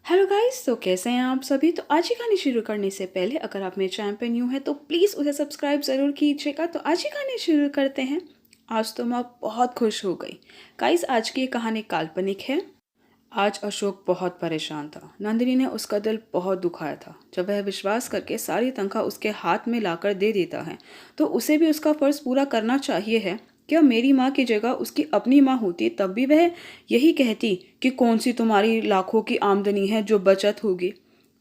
Hello guys, तो कैसे हैं आप सभी। तो आज की कहानी शुरू करने से पहले अगर आप मेरे चैनल पे न्यू हैं तो प्लीज़ उसे सब्सक्राइब ज़रूर कीजिएगा। तो आज की कहानी शुरू करते हैं। आज तो मैं बहुत खुश हो गई। गाइस, आज की ये कहानी काल्पनिक है। आज अशोक बहुत परेशान था। नंदिनी ने उसका दिल बहुत दुखाया था। जब वह विश्वास करके सारी तनख्वाह उसके हाथ में लाकर दे देता है तो उसे भी उसका फ़र्ज़ पूरा करना चाहिए है। क्या मेरी माँ की जगह उसकी अपनी माँ होती तब भी वह यही कहती कि कौन सी तुम्हारी लाखों की आमदनी है जो बचत होगी।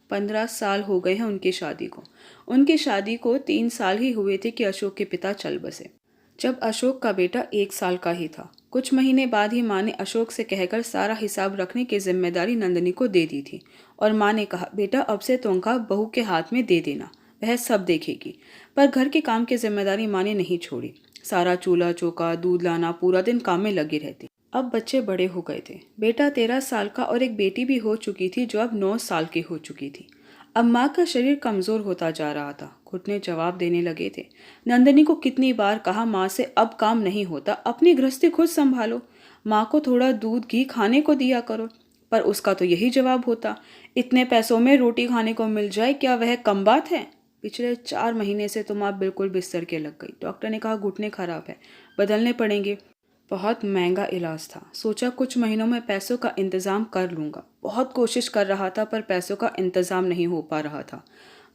15 साल हो गए हैं उनकी शादी को 3 साल ही हुए थे कि अशोक के पिता चल बसे। जब अशोक का बेटा 1 साल का ही था, कुछ महीने बाद ही माँ ने अशोक से कहकर सारा हिसाब रखने की जिम्मेदारी नंदिनी को दे दी थी। और माँ ने कहा, बेटा अब से तनख्वाह बहू के हाथ में दे देना, वह सब देखेगी। पर घर के काम की जिम्मेदारी माँ ने नहीं छोड़ी। सारा चूल्हा चौका दूध लाना, पूरा दिन काम में लगी रहती। अब बच्चे बड़े हो गए थे। बेटा 13 साल का और एक बेटी भी हो चुकी थी जो अब 9 साल की हो चुकी थी। अब माँ का शरीर कमजोर होता जा रहा था। घुटने जवाब देने लगे थे। नंदिनी को कितनी बार कहा, माँ से अब काम नहीं होता, अपनी गृहस्थी खुद संभालो, माँ को थोड़ा दूध घी खाने को दिया करो। पर उसका तो यही जवाब होता, इतने पैसों में रोटी खाने को मिल जाए, क्या वह कम बात है। पिछले 4 महीने से तो माँ बिल्कुल बिस्तर के लग गई। डॉक्टर ने कहा घुटने खराब है, बदलने पड़ेंगे। बहुत महंगा इलाज था। सोचा कुछ महीनों में पैसों का इंतज़ाम कर लूँगा। बहुत कोशिश कर रहा था पर पैसों का इंतज़ाम नहीं हो पा रहा था।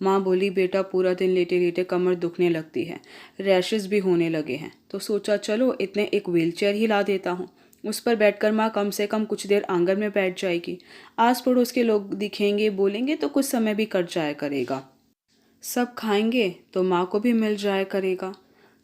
माँ बोली, बेटा पूरा दिन लेटे लेटे कमर दुखने लगती है, रैशेस भी होने लगे हैं। तो सोचा चलो इतने एक व्हीलचेयर ही ला देता हूँ। उस पर बैठकर माँ कम से कम कुछ देर आंगन में बैठ जाएगी। आस पड़ोस के लोग दिखेंगे, बोलेंगे तो कुछ समय भी कट जाया करेगा। सब खाएंगे तो माँ को भी मिल जाया करेगा।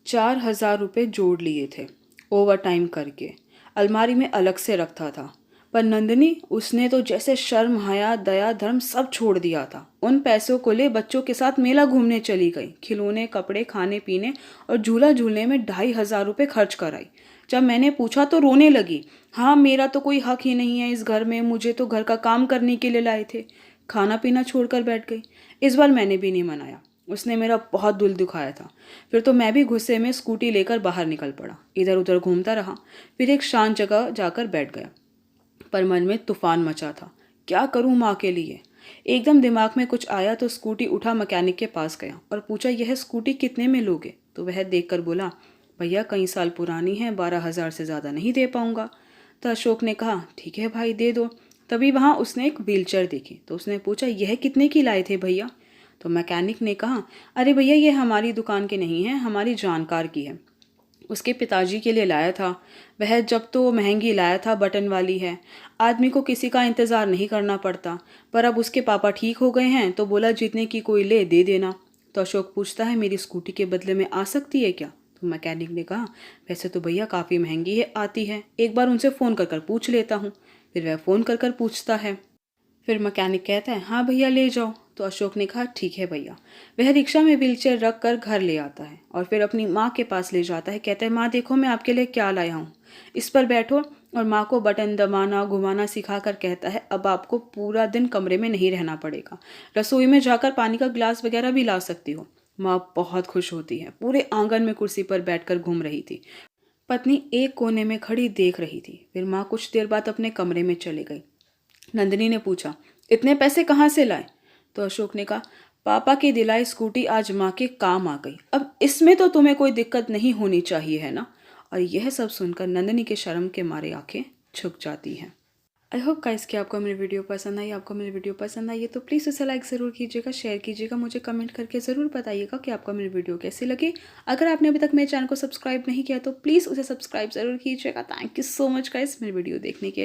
4,000 रुपये जोड़ लिए थे ओवर टाइम करके, अलमारी में अलग से रखा था। पर नंदिनी, उसने तो जैसे शर्म हया दया धर्म सब छोड़ दिया था। उन पैसों को ले बच्चों के साथ मेला घूमने चली गई। खिलौने, कपड़े, खाने पीने और झूला झूलने में 2,500 रुपये खर्च कराई। जब मैंने पूछा तो रोने लगी। हाँ, मेरा तो कोई हक ही नहीं है इस घर में, मुझे तो घर का काम करने के लिए लाए थे। खाना पीना छोड़कर बैठ गई। इस बार मैंने भी नहीं मनाया। उसने मेरा बहुत दिल दुखाया था। फिर तो मैं भी गुस्से में स्कूटी लेकर बाहर निकल पड़ा। इधर उधर घूमता रहा। फिर एक शांत जगह जाकर बैठ गया। पर मन में तूफान मचा था। क्या करूं माँ के लिए। एकदम दिमाग में कुछ आया तो स्कूटी उठा मैकेनिक के पास गया और पूछा, यह स्कूटी कितने में लोगे। तो वह देखकर बोला, भैया कई साल पुरानी है, 12,000 से ज़्यादा नहीं दे पाऊंगा। तो अशोक ने कहा, ठीक है भाई दे दो। तभी वहाँ उसने एक व्हीलचेयर देखी तो उसने पूछा, यह कितने की लाए थे भैया। तो मैकेनिक ने कहा, अरे भैया ये हमारी दुकान के नहीं है, हमारी जानकार की है, उसके पिताजी के लिए लाया था। वह जब तो महंगी लाया था, बटन वाली है, आदमी को किसी का इंतज़ार नहीं करना पड़ता। पर अब उसके पापा ठीक हो गए हैं तो बोला जितने की कोई ले दे देना। तो अशोक पूछता है, मेरी स्कूटी के बदले में आ सकती है क्या। तो मैकेनिक ने कहा, वैसे तो भैया काफ़ी महंगी है, आती है, एक बार उनसे फ़ोन कर कर पूछ लेता हूँ। फिर वह फ़ोन कर कर पूछता है। फिर मैकेनिक कहता है, हाँ भैया ले जाओ। तो अशोक ने कहा, ठीक है भैया। वह रिक्शा में व्हीलचेयर रख कर घर ले आता है और फिर अपनी माँ के पास ले जाता है। कहता है, माँ देखो मैं आपके लिए क्या लाया हूँ, इस पर बैठो। और माँ को बटन दबाना घुमाना सिखा कर कहता है, अब आपको पूरा दिन कमरे में नहीं रहना पड़ेगा, रसोई में जाकर पानी का गिलास वगैरह भी ला सकती हो। माँ बहुत खुश होती है। पूरे आंगन में कुर्सी पर बैठकर घूम रही थी। पत्नी एक कोने में खड़ी देख रही थी। फिर माँ कुछ देर बाद अपने कमरे में चली गई। नंदिनी ने पूछा, इतने पैसे कहाँ से लाए। तो अशोक ने कहा, पापा की दिलाई स्कूटी आज माँ के काम आ गई, अब इसमें तो तुम्हें कोई दिक्कत नहीं होनी चाहिए है ना। और यह सब सुनकर नंदिनी के शर्म के मारे आंखें झुक जाती हैं। आई होप गाइस कि आपको मेरी वीडियो पसंद आई। आपको मेरी वीडियो पसंद आई है तो प्लीज़ उसे लाइक ज़रूर कीजिएगा, शेयर कीजिएगा, मुझे कमेंट करके ज़रूर बताइएगा कि आपको मेरी वीडियो कैसी लगी। अगर आपने अभी तक मेरे चैनल को सब्सक्राइब नहीं किया तो प्लीज़ उसे सब्सक्राइब ज़रूर कीजिएगा। Thank you so much guys मेरी वीडियो देखने के लिए।